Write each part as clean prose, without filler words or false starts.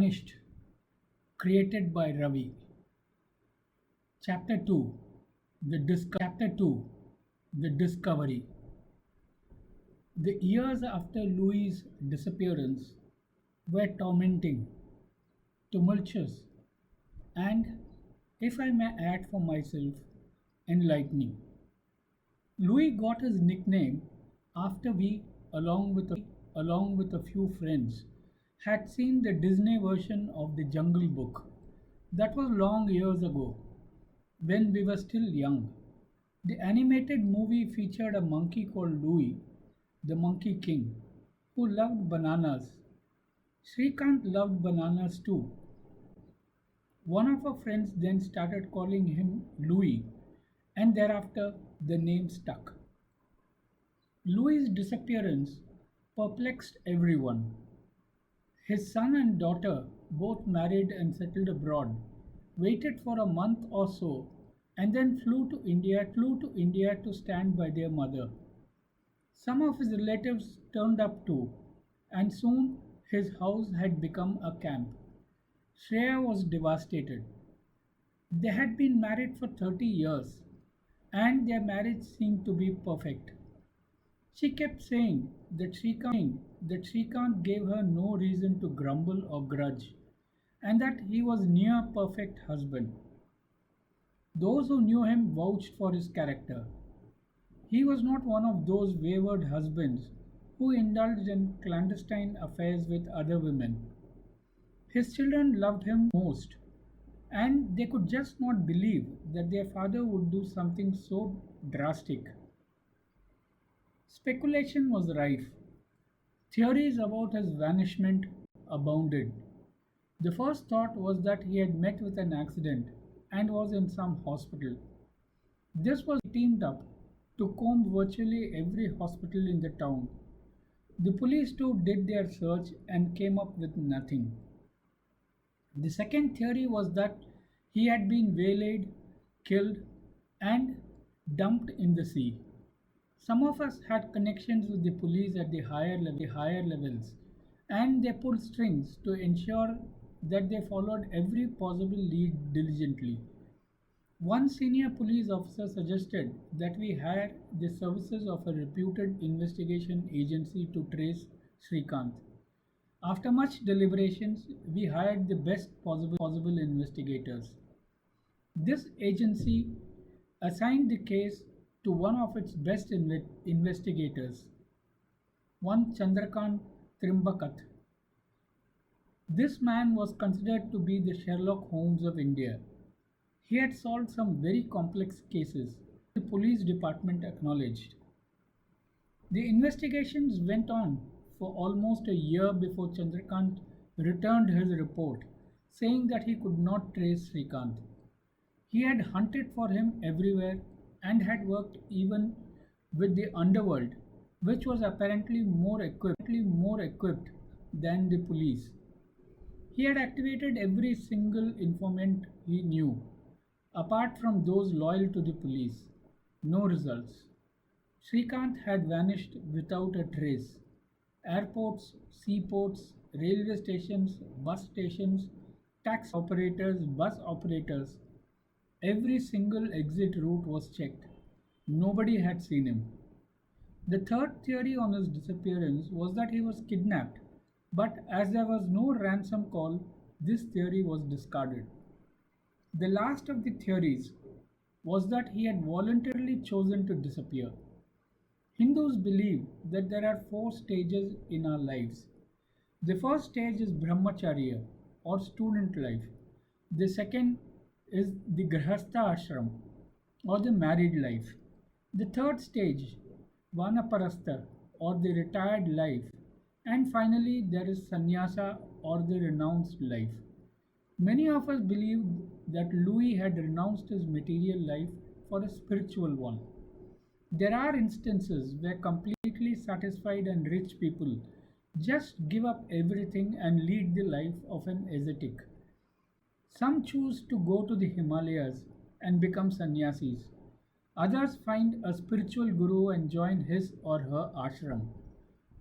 Vanished, created by Ravi. Chapter 2 The Discovery. The years after Louis' disappearance were tormenting, tumultuous, and, if I may add for myself, enlightening. Louis got his nickname after we, along with a few friends, had seen the Disney version of The Jungle Book. That was long years ago, when we were still young. The animated movie featured a monkey called Louis, the Monkey King, who loved bananas. Shrikant loved bananas too. One of our friends then started calling him Louis, and thereafter the name stuck. Louis' disappearance perplexed everyone. His son and daughter, both married and settled abroad, waited for a month or so and then flew to India to stand by their mother. Some of his relatives turned up too, and soon his house had become a camp. Shreya was devastated. They had been married for 30 years, and their marriage seemed to be perfect. She kept saying that Shrikant gave her no reason to grumble or grudge, and that he was near perfect husband. Those who knew him vouched for his character. He was not one of those wayward husbands who indulged in clandestine affairs with other women. His children loved him most, and they could just not believe that their father would do something so drastic. Speculation was rife. Theories about his vanishment abounded. The first thought was that he had met with an accident and was in some hospital. This was teamed up to comb virtually every hospital in the town. The police too did their search and came up with nothing. The second theory was that he had been waylaid, killed, and dumped in the sea. Some of us had connections with the police at the higher levels, and they pulled strings to ensure that they followed every possible lead diligently. One senior police officer suggested that we hire the services of a reputed investigation agency to trace Shrikant. After much deliberations, we hired the best possible investigators. This agency assigned the case to one of its best investigators, one Chandrakant Trimbakat. This man was considered to be the Sherlock Holmes of India. He had solved some very complex cases, the police department acknowledged. The investigations went on for almost a year before Chandrakant returned his report, saying that he could not trace Srikant. He had hunted for him everywhere and had worked even with the underworld, which was apparently more equipped than the police. He had activated every single informant he knew, apart from those loyal to the police. No results. Srikant had vanished without a trace. Airports, seaports, railway stations, taxi operators, bus operators, every single exit route was checked. Nobody had seen him. The third theory on his disappearance was that he was kidnapped, but as there was no ransom call, this theory was discarded. The last of the theories was that he had voluntarily chosen to disappear. Hindus believe that there are four stages in our lives. The first stage is brahmacharya or student life. The second is the grahastha ashram or the married life. The third stage, vanaprastha or the retired life. And finally, there is sannyasa or the renounced life. Many of us believe that Louis had renounced his material life for a spiritual one. There are instances where completely satisfied and rich people just give up everything and lead the life of an ascetic. Some choose to go to the Himalayas and become sannyasis. Others find a spiritual guru and join his or her ashram.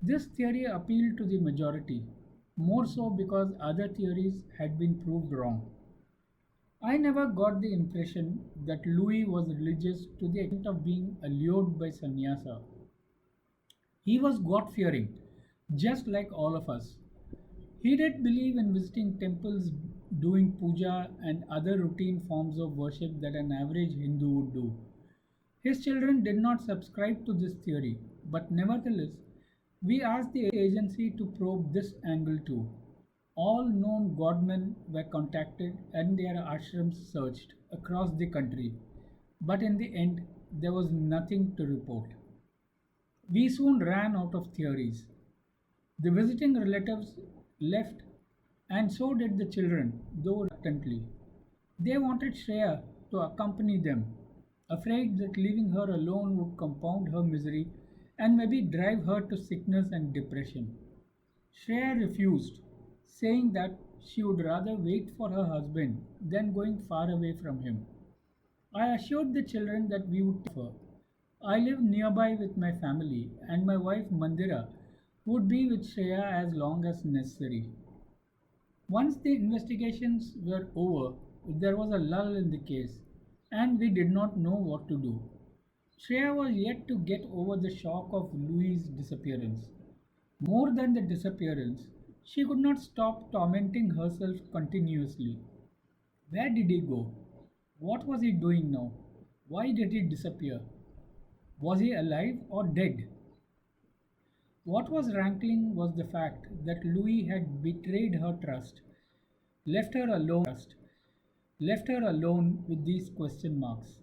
This theory appealed to the majority. more so because other theories had been proved wrong. I never got the impression that Louis was religious to the extent of being allured by sannyasa. He was God fearing, just like all of us. He did believe in visiting temples, doing puja, and other routine forms of worship that an average Hindu would do. His children did not subscribe to this theory, but nevertheless, we asked the agency to probe this angle too. All known godmen were contacted and their ashrams searched across the country, but in the end, there was nothing to report. We soon ran out of theories. The visiting relatives left, and so did the children, though reluctantly. They wanted Shreya to accompany them, afraid that leaving her alone would compound her misery and maybe drive her to sickness and depression. Shreya refused, saying that she would rather wait for her husband than going far away from him. I assured the children that we would take her. I live nearby with my family, and my wife Mandira would be with Shreya as long as necessary. Once the investigations were over, there was a lull in the case, and we did not know what to do. Shreya was yet to get over the shock of Louis' disappearance. More than the disappearance, she could not stop tormenting herself continuously. Where did he go? What was he doing now? Why did he disappear? Was he alive or dead? What was rankling was the fact that Louis had betrayed her trust, left her alone with these question marks.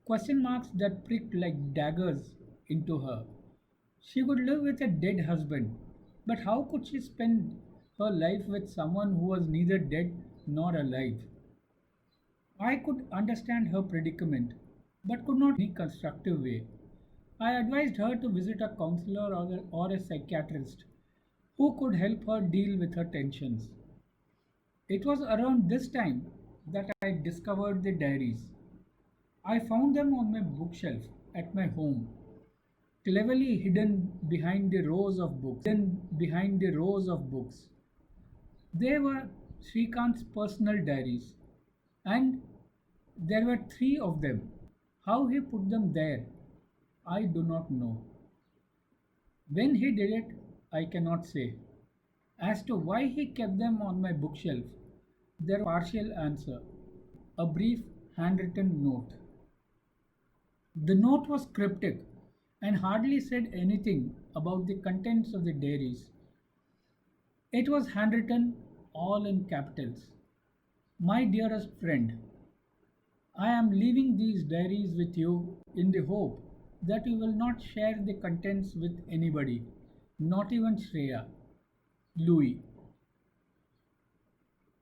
Question marks that pricked like daggers into her. She could live with a dead husband, but how could she spend her life with someone who was neither dead nor alive? I could understand her predicament, but could not in any constructive way. I advised her to visit a counselor or a psychiatrist who could help her deal with her tensions. It was around this time that I discovered the diaries. I found them on my bookshelf at my home, cleverly hidden behind the rows of books. They were Srikant's personal diaries, and there were three of them. How he put them there, I do not know. When he did it, I cannot say. As to why he kept them on my bookshelf, there was a partial answer, a brief handwritten note. The note was cryptic and hardly said anything about the contents of the diaries. It was handwritten all in capitals. My dearest friend, I am leaving these diaries with you in the hope that you will not share the contents with anybody, not even Shreya. Louis.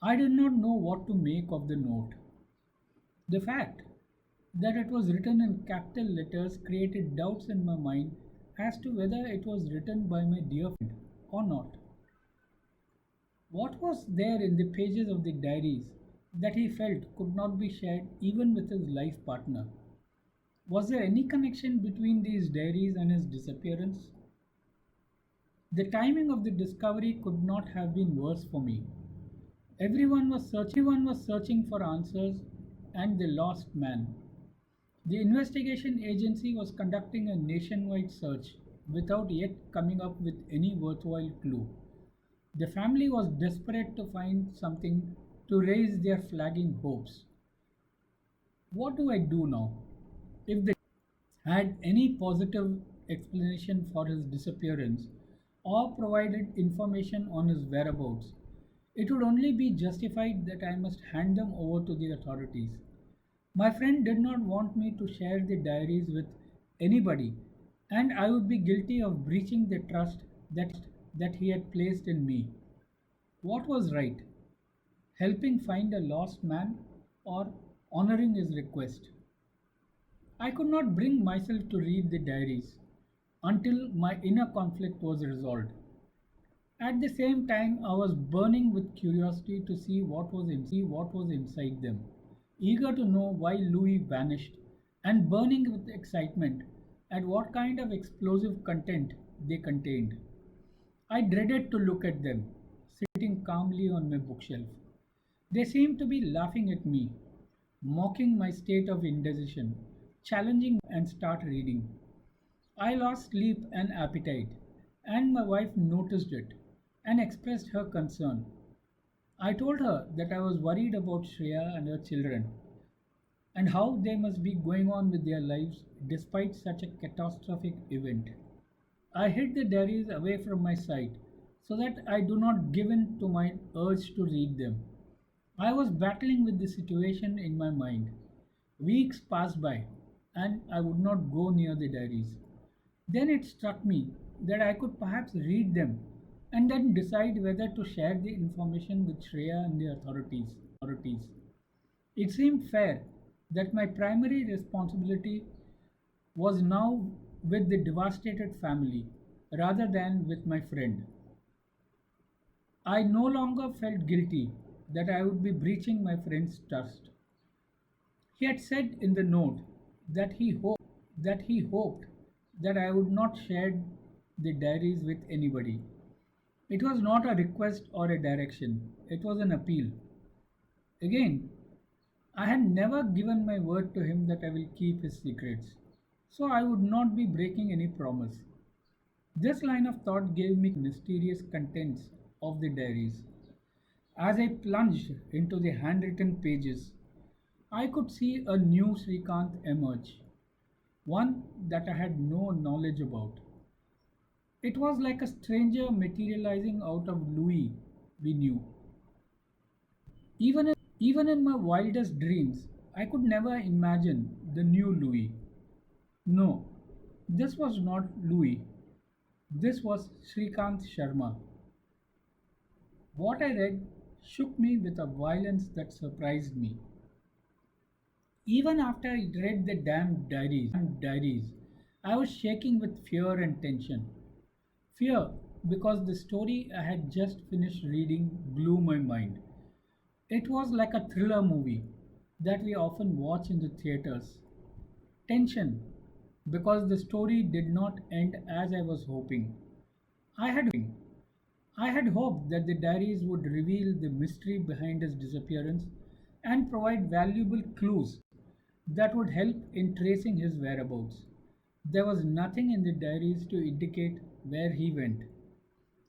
I did not know what to make of the note. The fact that it was written in capital letters created doubts in my mind as to whether it was written by my dear friend or not. What was there in the pages of the diaries that he felt could not be shared even with his life partner? Was there any connection between these diaries and his disappearance? The timing of the discovery could not have been worse for me. Everyone was searching for answers and the lost man. The investigation agency was conducting a nationwide search without yet coming up with any worthwhile clue. The family was desperate to find something to raise their flagging hopes. What do I do now? If they had any positive explanation for his disappearance or provided information on his whereabouts, it would only be justified that I must hand them over to the authorities. My friend did not want me to share the diaries with anybody, and I would be guilty of breaching the trust that he had placed in me. What was right? Helping find a lost man or honoring his request? I could not bring myself to read the diaries until my inner conflict was resolved. At the same time, I was burning with curiosity to see what was inside them, eager to know why Louis vanished, and burning with excitement at what kind of explosive content they contained. I dreaded to look at them. sitting calmly on my bookshelf. They seemed to be laughing at me, mocking my state of indecision, challenging and start reading. I lost sleep and appetite, and my wife noticed it and expressed her concern. I told her that I was worried about Shreya and her children and how they must be going on with their lives despite such a catastrophic event. I hid the diaries away from my sight so that I do not give in to my urge to read them. I was battling with the situation in my mind. Weeks passed by and I would not go near the diaries. Then it struck me that I could perhaps read them and then decide whether to share the information with Shreya and the authorities. It seemed fair that my primary responsibility was now with the devastated family rather than with my friend. I no longer felt guilty that I would be breaching my friend's trust. He had said in the note that he hoped that I would not share the diaries with anybody. It was not a request or a direction, it was an appeal. Again, I had never given my word to him that I will keep his secrets, so I would not be breaking any promise. This line of thought gave me mysterious contents of the diaries. As I plunged into the handwritten pages, I could see a new Srikant emerge, one that I had no knowledge about. It was like a stranger materializing out of Louis we knew. Even in my wildest dreams, I could never imagine the new Louis. No, this was not Louis. This was Srikant Sharma. What I read shook me with a violence that surprised me. Even after I read the damned diaries, I was shaking with fear and tension. Fear because the story I had just finished reading blew my mind. It was like a thriller movie that we often watch in the theaters. Tension because the story did not end as I was hoping. I had hoped that the diaries would reveal the mystery behind his disappearance and provide valuable clues that would help in tracing his whereabouts. There was nothing in the diaries to indicate where he went.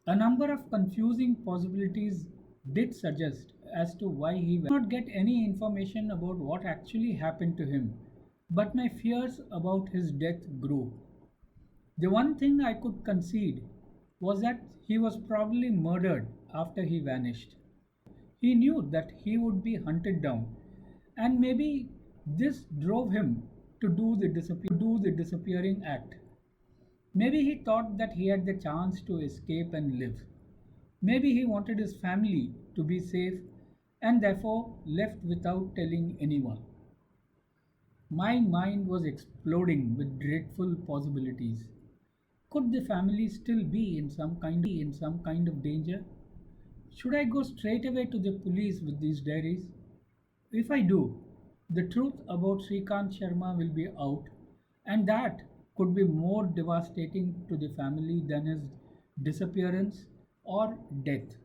A number of confusing possibilities did suggest as to why he went. I did not get any information about what actually happened to him, but my fears about his death grew. The one thing I could concede was that he was probably murdered after he vanished. He knew that he would be hunted down, and maybe this drove him to do the disappearing act. Maybe he thought that he had the chance to escape and live. Maybe he wanted his family to be safe and therefore left without telling anyone. My mind was exploding with dreadful possibilities. Could the family still be in some kind of danger? Should I go straight away to the police with these diaries? If I do, the truth about Srikant Sharma will be out, and that could be more devastating to the family than his disappearance or death.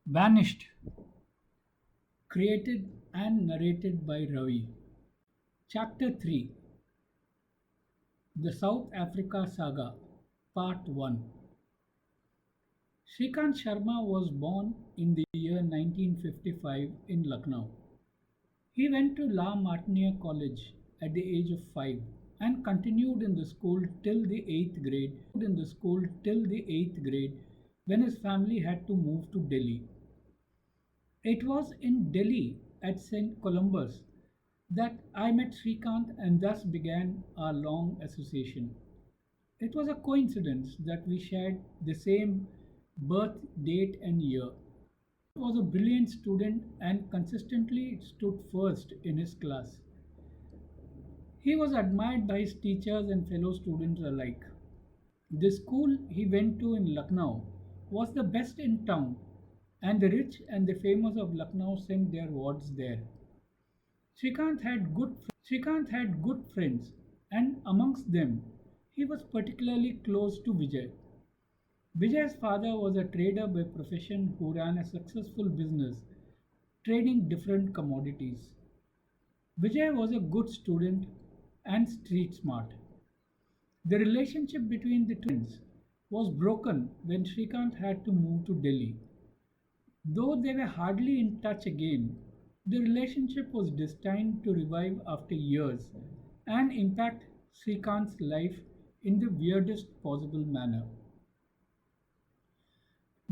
Vanished, created and narrated by Ravi. Chapter 3: The South Africa Saga, Part 1. Srikant Sharma was born in the year 1955 in Lucknow. He went to La Martiniere College at the age of 5 and continued in the school till the 8th grade when his family had to move to Delhi. It was in Delhi at St. Columbus that I met Srikant and thus began our long association. It was a coincidence that we shared the same birth date and year. He was a brilliant student and consistently stood first in his class. He was admired by his teachers and fellow students alike. The school he went to in Lucknow was the best in town, and the rich and the famous of Lucknow sent their wards there. Srikant had good friends, and amongst them, he was particularly close to Vijay. Vijay's father was a trader by profession who ran a successful business trading different commodities. Vijay was a good student and street smart. The relationship between the twins was broken when Srikant had to move to Delhi. Though they were hardly in touch again, the relationship was destined to revive after years and impact Srikant's life in the weirdest possible manner.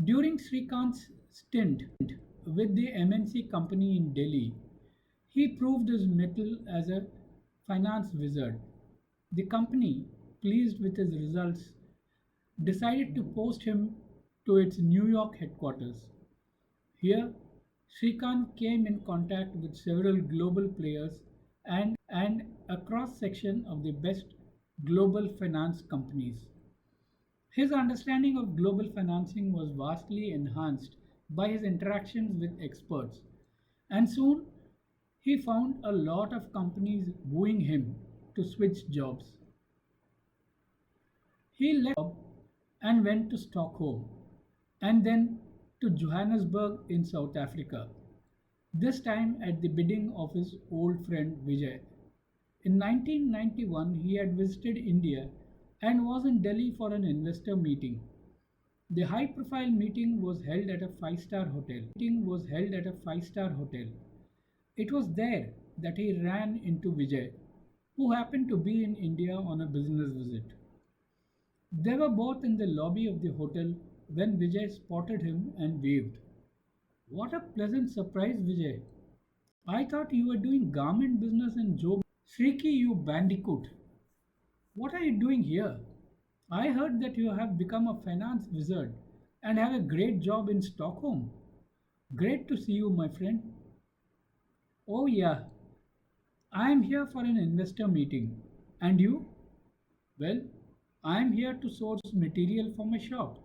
During Srikant's stint with the MNC company in Delhi, he proved his mettle as a finance wizard. The company, pleased with his results, decided to post him to its New York headquarters. Here, Srikant came in contact with several global players and a cross section of the best global finance companies. His understanding of global financing was vastly enhanced by his interactions with experts, and soon he found a lot of companies wooing him to switch jobs. He left and went to Stockholm and then to Johannesburg in South Africa, this time at the bidding of his old friend Vijay. In 1991, he had visited India and was in Delhi for an investor meeting. The high profile meeting was held at a five-star hotel. It was there that he ran into Vijay, who happened to be in India on a business visit. They were both in the lobby of the hotel when Vijay spotted him and waved. What a pleasant surprise, Vijay. I thought you were doing garment business in Job. Shriki, you bandicoot. What are you doing here? I heard that you have become a finance wizard and have a great job in Stockholm. Great to see you, my friend. Oh, yeah, I am here for an investor meeting. And you? Well, I am here to source material for my shop.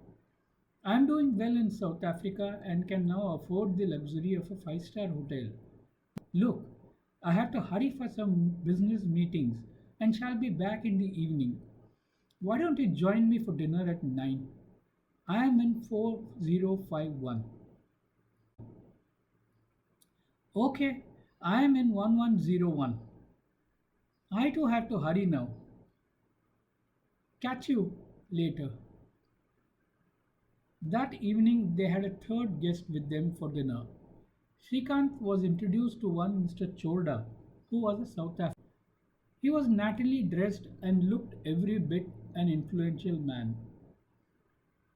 I am doing well in South Africa and can now afford the luxury of a five-star hotel. Look, I have to hurry for some business meetings and shall be back in the evening. Why don't you join me for dinner at 9? I am in 4051. Okay, I am in 1101. I too have to hurry now. Catch you later. That evening they had a third guest with them for dinner. Srikant was introduced to one Mr. Chorda, who was a South African. He was nattily dressed and looked every bit an influential man.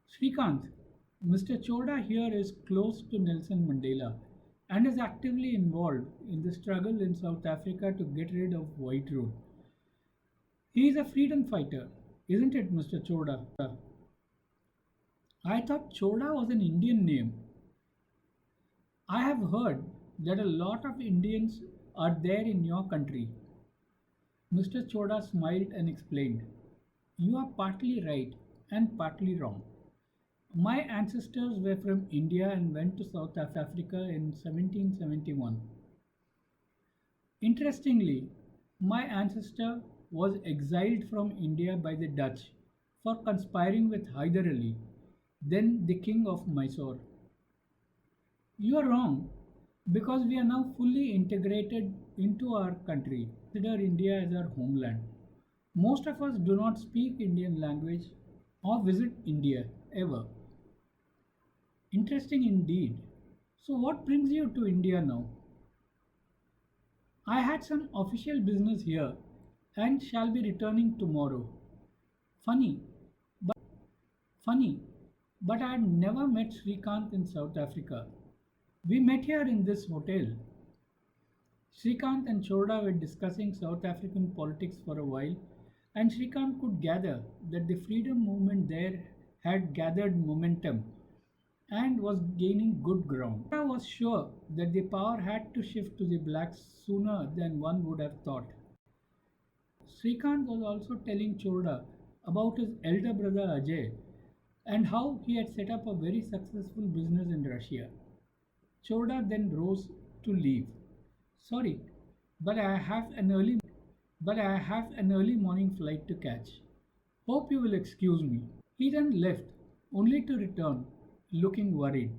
Srikant, Mr. Chorda here is close to Nelson Mandela and is actively involved in the struggle in South Africa to get rid of white rule. He is a freedom fighter, isn't it, Mr. Chorda? I thought Chorda was an Indian name. I have heard that a lot of Indians are there in your country. Mr. Chorda smiled and explained, you are partly right and partly wrong. My ancestors were from India and went to South Africa in 1771. Interestingly, my ancestor was exiled from India by the Dutch for conspiring with Hyder Ali, then the king of Mysore. You are wrong because we are now fully integrated into our country. Consider India as our homeland. Most of us do not speak Indian language or visit India ever. Interesting indeed. So, what brings you to India now? I had some official business here and shall be returning tomorrow. Funny, funny, but I had never met Srikant in South Africa. We met here in this hotel. Srikant and Chorda were discussing South African politics for a while, and Shrikant could gather that the freedom movement there had gathered momentum and was gaining good ground. I was sure that the power had to shift to the blacks sooner than one would have thought. Srikant was also telling Chorda about his elder brother Ajay and how he had set up a very successful business in Russia. Chorda then rose to leave. Sorry, but I have an early morning flight to catch. Hope you will excuse me. He then left, only to return, looking worried.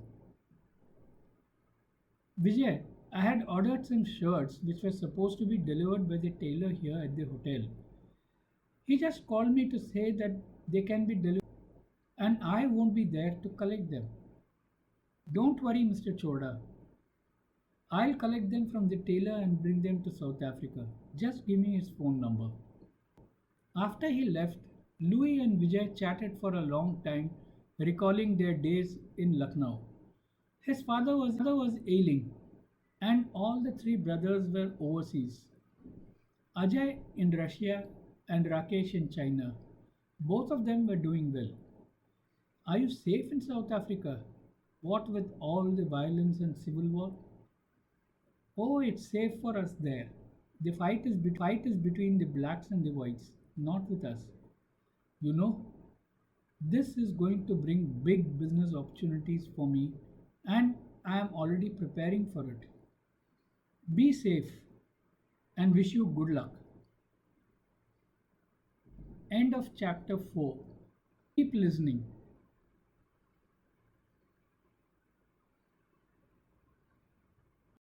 Vijay, I had ordered some shirts which were supposed to be delivered by the tailor here at the hotel. He just called me to say that they can be delivered and I won't be there to collect them. Don't worry, Mr. Choda. I'll collect them from the tailor and bring them to South Africa. Just give me his phone number. After he left, Louis and Vijay chatted for a long time, recalling their days in Lucknow. His father was ailing, and all the three brothers were overseas. Ajay in Russia and Rakesh in China. Both of them were doing well. Are you safe in South Africa? What with all the violence and civil war? Oh, it's safe for us there. The fight is between the blacks and the whites, not with us. You know, this is going to bring big business opportunities for me, and I am already preparing for it. Be safe and wish you good luck. End of chapter 4. Keep listening.